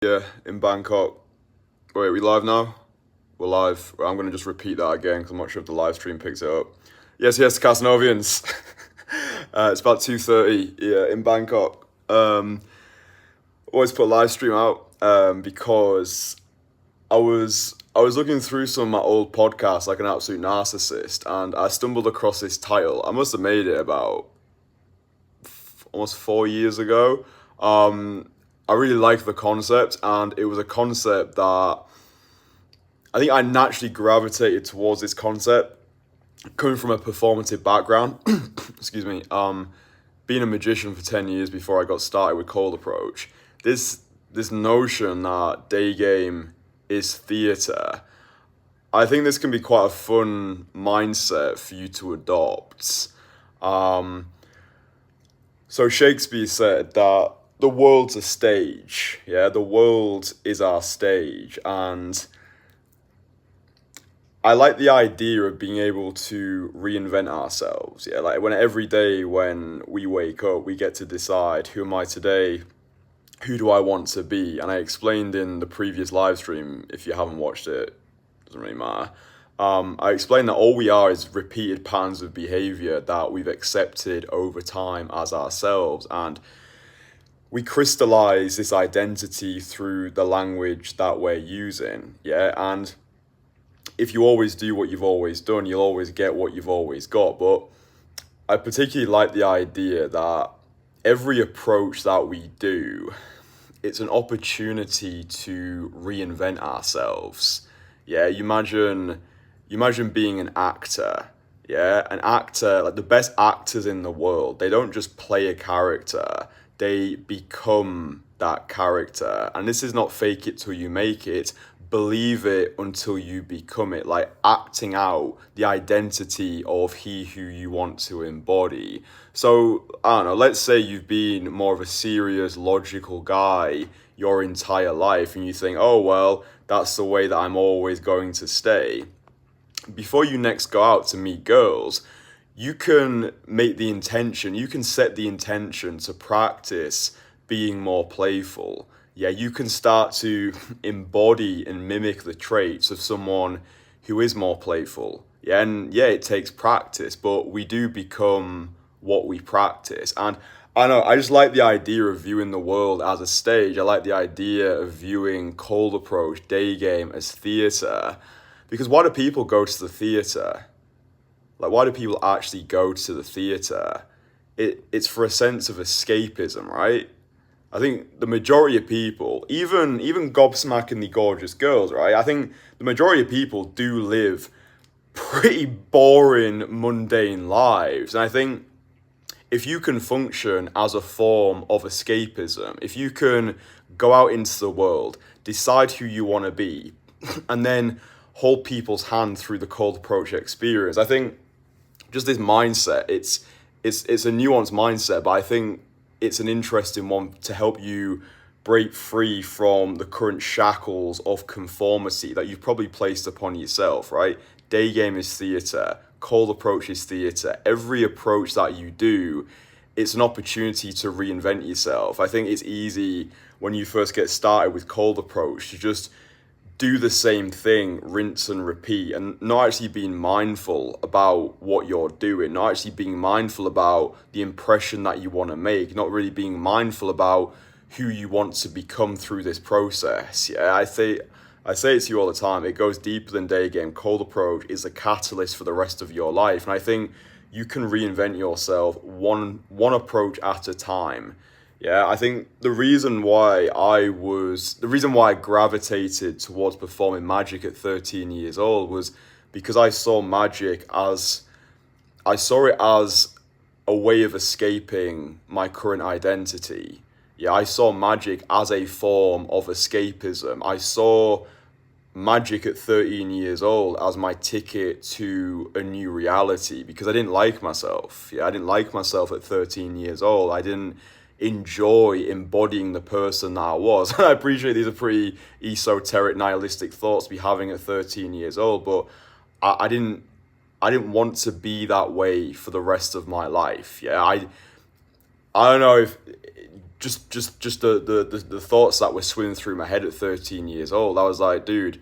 Yeah, in Bangkok. Wait, we live now? We're live. I'm going to just repeat that again because I'm not sure if the live stream picks it up. Yes, Casanovians. It's about 2:30. Yeah, in Bangkok. Always put a live stream out because I was looking through some of my old podcasts like an absolute narcissist, and I stumbled across this title. I must have made it about almost 4 years ago. I really liked the concept, and it was a concept that I think I naturally gravitated towards this concept coming from a performative background. Excuse me. Being a magician for 10 years before I got started with cold approach, this notion that day game is theatre. I think this can be quite a fun mindset for you to adopt. Um, so Shakespeare said that the world's a stage. Yeah, the world is our stage, and I like the idea of being able to reinvent ourselves. Yeah, like when every day when we wake up, we get to decide who am I today, who do I want to be, and I explained in the previous live stream. If you haven't watched it, doesn't really matter. I explained that all we are is repeated patterns of behavior that we've accepted over time as ourselves, and we crystallize this identity through the language that we're using. Yeah, and if you always do what you've always done, you'll always get what you've always got. But I particularly like the idea that every approach that we do, it's an opportunity to reinvent ourselves. Yeah, you imagine being an actor. Yeah, an actor, like the best actors in the world, they don't just play a character, they become that character. And this is not fake it till you make it, believe it until you become it, like acting out the identity of he who you want to embody. So, I don't know, let's say you've been more of a serious, logical guy your entire life, and you think, oh, well, that's the way that I'm always going to stay. Before you next go out to meet girls, you can you can set the intention to practice being more playful. Yeah, you can start to embody and mimic the traits of someone who is more playful. Yeah, and yeah, it takes practice, but we do become what we practice. And I know, I just like the idea of viewing the world as a stage. I like the idea of viewing cold approach, day game as theatre. Because why do people go to the theatre? Like, why do people actually go to the theatre? It's for a sense of escapism, right? I think the majority of people, even gobsmackingly gorgeous girls, right? I think the majority of people do live pretty boring, mundane lives. And I think if you can function as a form of escapism, if you can go out into the world, decide who you want to be, and then hold people's hand through the cold approach experience, I think just this mindset, it's a nuanced mindset, but I think it's an interesting one to help you break free from the current shackles of conformity that you've probably placed upon yourself, right? Day game is theatre, cold approach is theatre. Every approach that you do, it's an opportunity to reinvent yourself. I think it's easy when you first get started with cold approach to just do the same thing, rinse and repeat, and not actually being mindful about what you're doing, not actually being mindful about the impression that you want to make, not really being mindful about who you want to become through this process. Yeah, I say it to you all the time. It goes deeper than day game. Cold approach is a catalyst for the rest of your life, and I think you can reinvent yourself one approach at a time. Yeah, I think the reason why I gravitated towards performing magic at 13 years old was because I saw it as a way of escaping my current identity. Yeah, I saw magic as a form of escapism. I saw magic at 13 years old as my ticket to a new reality because I didn't like myself. Yeah, I didn't like myself at 13 years old. I didn't enjoy embodying the person that I was. And I appreciate these are pretty esoteric, nihilistic thoughts to be having at 13 years old, but I didn't want to be that way for the rest of my life. Yeah, I don't know if just the thoughts that were swimming through my head at 13 years old. I was like, dude,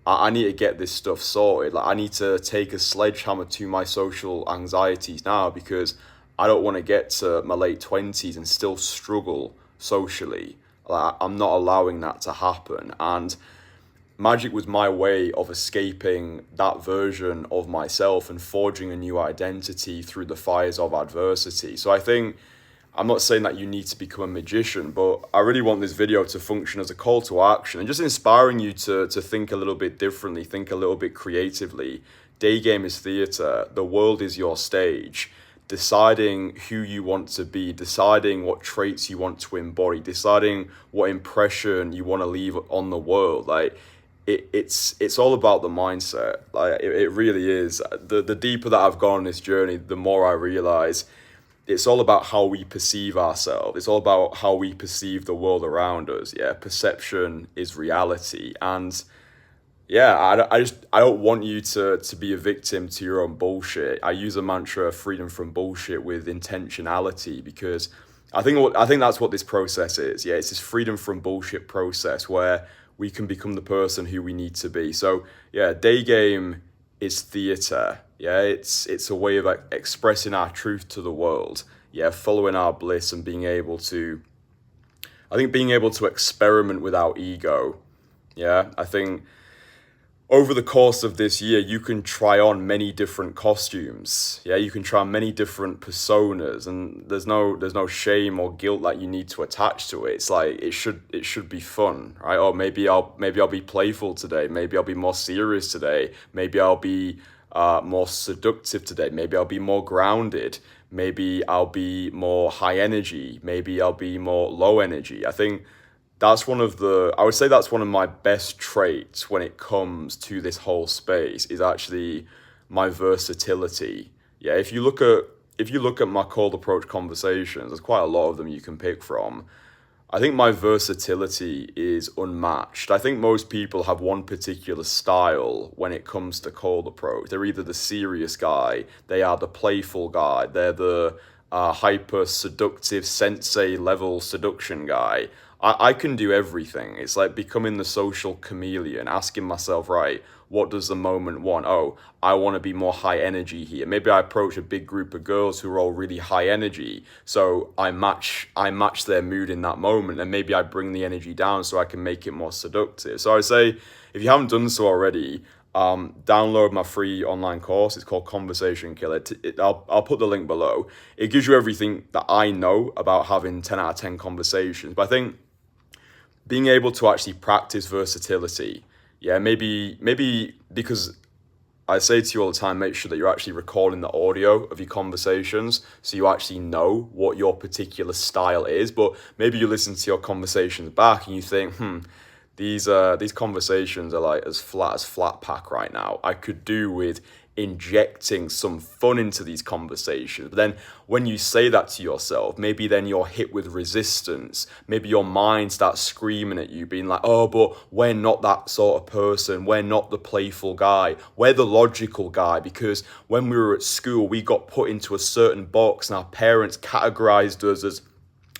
I need to get this stuff sorted. Like, I need to take a sledgehammer to my social anxieties now, because I don't want to get to my late 20s and still struggle socially. Like, I'm not allowing that to happen. And magic was my way of escaping that version of myself and forging a new identity through the fires of adversity. So I think, I'm not saying that you need to become a magician, but I really want this video to function as a call to action and just inspiring you to think a little bit differently, think a little bit creatively. Daygame is theatre. The world is your stage. Deciding who you want to be, deciding what traits you want to embody, deciding what impression you want to leave on the world. Like, it's all about the mindset. Like, it really is. The deeper that I've gone on this journey, the more I realize it's all about how we perceive ourselves. It's all about how we perceive the world around us. Yeah, perception is reality. And yeah, I don't want you to be a victim to your own bullshit. I use a mantra, freedom from bullshit, with intentionality, because I think that's what this process is. Yeah, it's this freedom from bullshit process where we can become the person who we need to be. So yeah, Daygame is theatre. Yeah, it's a way of expressing our truth to the world. Yeah, following our bliss and being able to experiment without ego. Yeah, I think over the course of this year, you can try on many different costumes. Yeah, you can try on many different personas, and there's no shame or guilt that you need to attach to it. It's like it should be fun, right? Or maybe I'll be playful today. Maybe I'll be more serious today. Maybe I'll be more seductive today. Maybe I'll be more grounded. Maybe I'll be more high energy. Maybe I'll be more low energy. I would say that's one of my best traits when it comes to this whole space, is actually my versatility. Yeah, if you look at my cold approach conversations, there's quite a lot of them you can pick from. I think my versatility is unmatched. I think most people have one particular style when it comes to cold approach. They're either the serious guy, they are the playful guy, they're the hyper seductive sensei level seduction guy. I can do everything. It's like becoming the social chameleon, asking myself, right, what does the moment want? Oh, I want to be more high energy here. Maybe I approach a big group of girls who are all really high energy, so I match their mood in that moment, and maybe I bring the energy down so I can make it more seductive. So I say, if you haven't done so already, download my free online course. It's called Conversation Killer. I'll put the link below. It gives you everything that I know about having 10 out of 10 conversations. But I think being able to actually practice versatility, yeah, maybe because I say to you all the time, make sure that you're actually recording the audio of your conversations so you actually know what your particular style is. But maybe you listen to your conversations back and you think, these conversations are like as flat as flat pack right now. I could do with injecting some fun into these conversations. But then when you say that to yourself, maybe then you're hit with resistance. Maybe your mind starts screaming at you, being like, oh, but we're not that sort of person. We're not the playful guy. We're the logical guy, because when we were at school, we got put into a certain box and our parents categorized us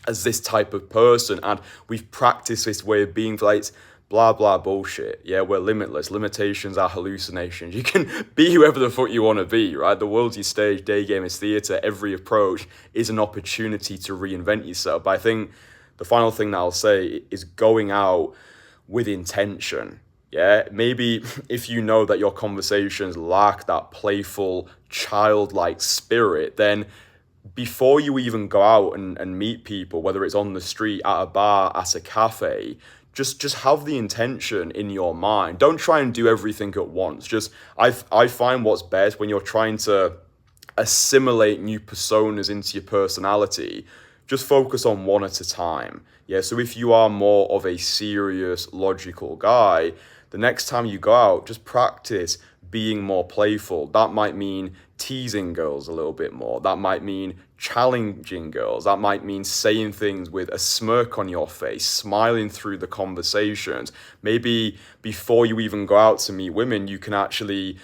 as this type of person, and we've practiced this way of being for like blah blah bullshit. Yeah, we're limitless. Limitations are hallucinations. You can be whoever the fuck you want to be, right? The world's your stage, Daygame is theatre. Every approach is an opportunity to reinvent yourself. But I think the final thing that I'll say is going out with intention. Yeah, maybe if you know that your conversations lack that playful, childlike spirit, then before you even go out and meet people, whether it's on the street, at a bar, at a cafe, just have the intention in your mind. Don't try and do everything at once. I find what's best when you're trying to assimilate new personas into your personality, just focus on one at a time. Yeah, so if you are more of a serious, logical guy, the next time you go out, just practice being more playful. That might mean teasing girls a little bit more. That might mean challenging girls. That might mean saying things with a smirk on your face, smiling through the conversations. Maybe before you even go out to meet women, you can actually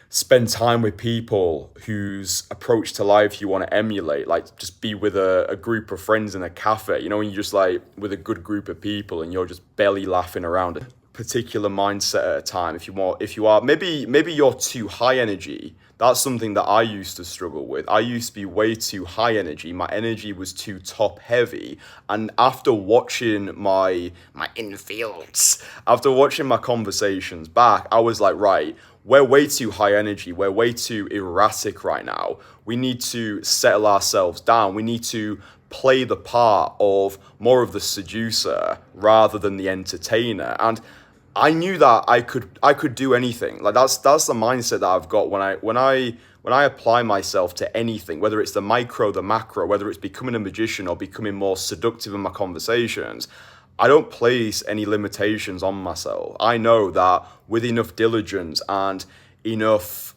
spend time with people whose approach to life you want to emulate. Like, just be with a group of friends in a cafe, you know, when you're just like with a good group of people and you're just belly laughing around a particular mindset at a time. If you are, maybe you're too high energy. That's something that I used to struggle with. I used to be way too high energy. My energy was too top heavy. And after watching my infields, after watching my conversations back, I was like, right, we're way too high energy. We're way too erratic right now. We need to settle ourselves down. We need to play the part of more of the seducer rather than the entertainer. And I knew that I could do anything. Like, that's the mindset that I've got when I apply myself to anything, whether it's the micro, the macro, whether it's becoming a magician or becoming more seductive in my conversations. I don't place any limitations on myself. I know that with enough diligence and enough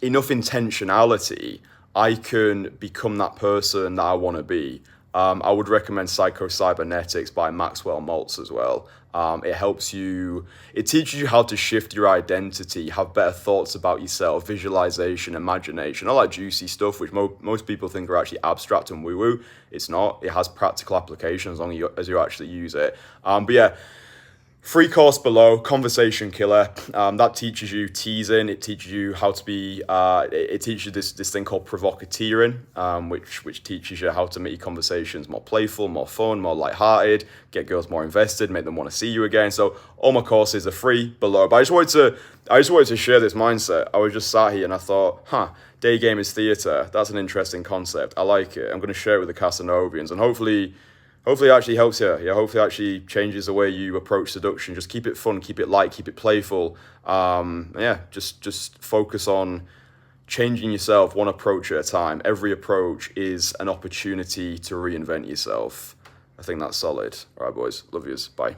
intentionality, I can become that person that I want to be. I would recommend Psycho-Cybernetics by Maxwell Maltz as well. It teaches you how to shift your identity, have better thoughts about yourself, visualization, imagination, all that juicy stuff, which most people think are actually abstract and woo-woo. It's not. It has practical application as long as you actually use it. But yeah, free course below, Conversation Killer. That teaches you teasing. It teaches you how to be. It teaches you this thing called provocateering, which teaches you how to make your conversations more playful, more fun, more lighthearted, get girls more invested, make them want to see you again. So all my courses are free below. But I just wanted to share this mindset. I was just sat here and I thought, Daygame is theatre. That's an interesting concept. I like it. I'm going to share it with the Casanovians, and hopefully it actually helps you. Yeah, hopefully it actually changes the way you approach seduction. Just keep it fun, keep it light, keep it playful. Just focus on changing yourself one approach at a time. Every approach is an opportunity to reinvent yourself. I think that's solid. All right, boys. Love yous. Bye.